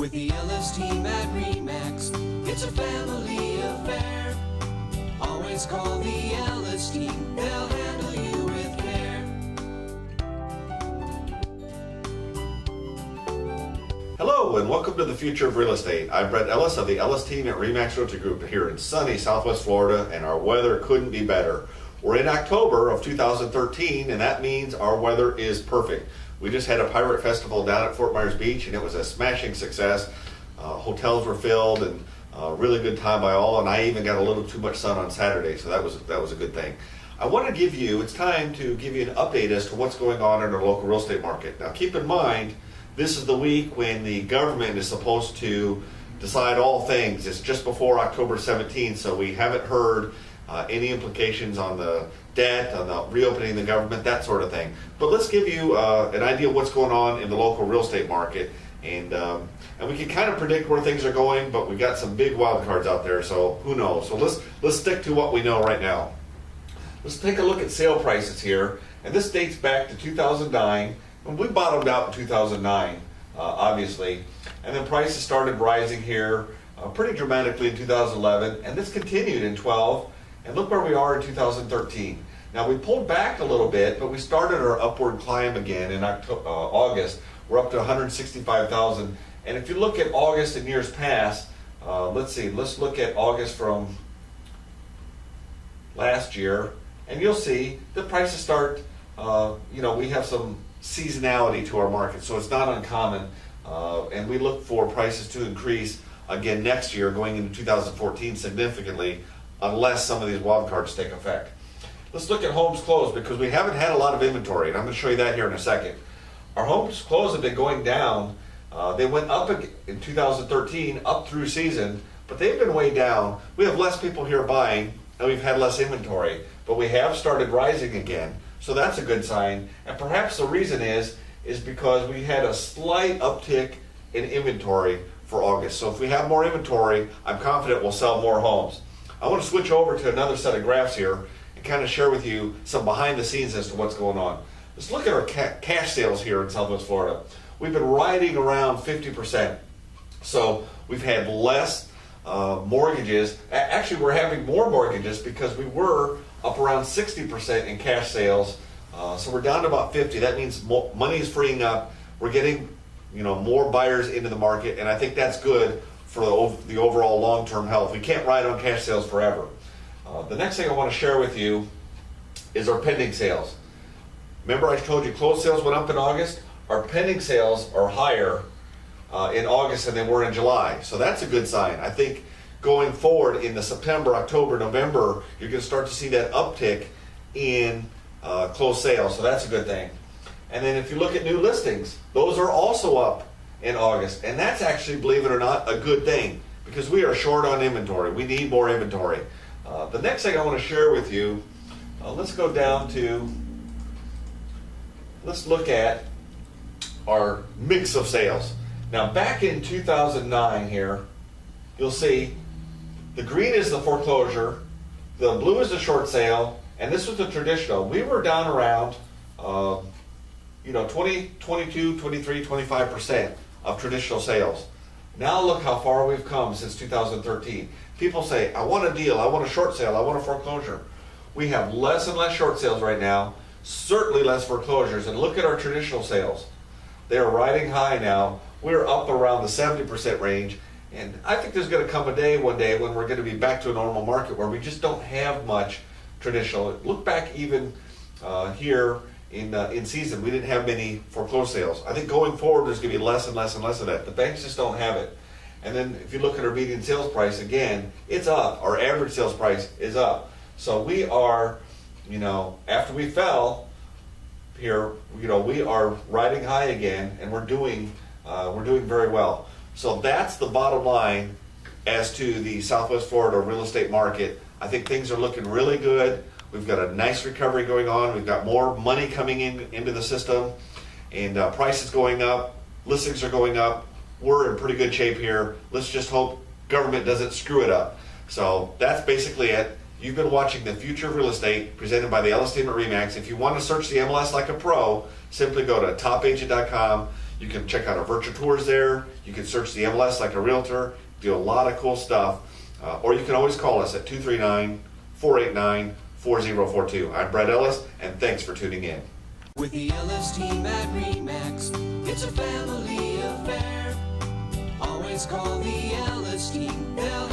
With the Ellis team at RE/MAX, it's a family affair. Always call the Ellis team, they'll handle you with care. Hello and welcome to the Future of Real Estate. I'm Brett Ellis of the Ellis team at RE/MAX Realty Group here in sunny Southwest Florida, and our weather couldn't be better. We're in October of 2013, and that means our weather is perfect. We just had a pirate festival down at Fort Myers Beach, and it was a smashing success. Hotels were filled, and really good time by all. And I even got a little too much sun on Saturday, so that was a good thing. I want to give you, it's time to give you an update as to what's going on in our local real estate market. Now, keep in mind, this is the week when the government is supposed to decide all things. It's just before October 17th, so we haven't heard any implications on the debt, on the reopening the government, that sort of thing. But let's give you an idea of what's going on in the local real estate market, and we can kind of predict where things are going, but we got some big wild cards out there, so who knows? So let's stick to what we know right now. Let's take a look at sale prices here, and this dates back to 2009, and we bottomed out in 2009, obviously, and then prices started rising here pretty dramatically in 2011, and this continued in 12. And look where we are in 2013. Now we pulled back a little bit, but we started our upward climb again in August. We're up to 165,000. And if you look at August in years past, let's look at August from last year, and you'll see the prices start, we have some seasonality to our market, so it's not uncommon. And we look for prices to increase again next year, going into 2014 significantly, unless some of these wild cards take effect. Let's look at homes closed, because we haven't had a lot of inventory, and I'm going to show you that here in a second. Our homes closed have been going down. They went up in 2013, up through season, but they've been way down. We have less people here buying, and we've had less inventory, but we have started rising again, so that's a good sign. And perhaps the reason is because we had a slight uptick in inventory for August. So if we have more inventory, I'm confident we'll sell more homes. I want to switch over to another set of graphs here and kind of share with you some behind the scenes as to what's going on. Let's look at our cash sales here in Southwest Florida. We've been riding around 50%. So we've had less mortgages. Actually, we're having more mortgages because we were up around 60% in cash sales. So we're down to about 50. That means money is freeing up. We're getting more buyers into the market, and I think that's good for the overall long-term health. We can't ride on cash sales forever. The next thing I want to share with you is our pending sales. Remember I told you closed sales went up in August? Our pending sales are higher in August than they were in July. So that's a good sign. I think going forward in the September, October, November, you're going to start to see that uptick in closed sales. So that's a good thing. And then if you look at new listings, those are also up in August, and that's actually, believe it or not, a good thing, because we are short on inventory. We need more inventory. The next thing I want to share with you, let's go down to, let's look at our mix of sales. Now back in 2009 here, you'll see the green is the foreclosure, the blue is the short sale, and this was the traditional. We were down around 20, 22, 23, 25% of traditional sales. Now look how far we've come since 2013. People say, I want a deal, I want a short sale, I want a foreclosure. We have less and less short sales right now, certainly less foreclosures, and look at our traditional sales. They are riding high now. We're up around the 70% range, and I think there's going to come one day when we're going to be back to a normal market where we just don't have much traditional. Look back even here in season, we didn't have many foreclosed sales. I think going forward, there's going to be less and less and less of that. The banks just don't have it. And then if you look at our median sales price, again, it's up. Our average sales price is up. So we are, after we fell here, we are riding high again, and we're doing very well. So that's the bottom line as to the Southwest Florida real estate market. I think things are looking really good. We've got a nice recovery going on. We've got more money coming into the system, and prices going up, listings are going up. We're in pretty good shape here. Let's just hope government doesn't screw it up. So that's basically it. You've been watching The Future of Real Estate, presented by the Ellis team at RE/MAX. If you want to search the MLS like a pro, simply go to topagent.com. You can check out our virtual tours there. You can search the MLS like a realtor, do a lot of cool stuff. Or you can always call us at 239-489-4042. I'm Brett Ellis, and thanks for tuning in. With the Ellis team at RE/MAX, it's a family affair. Always call the Ellis team, they'll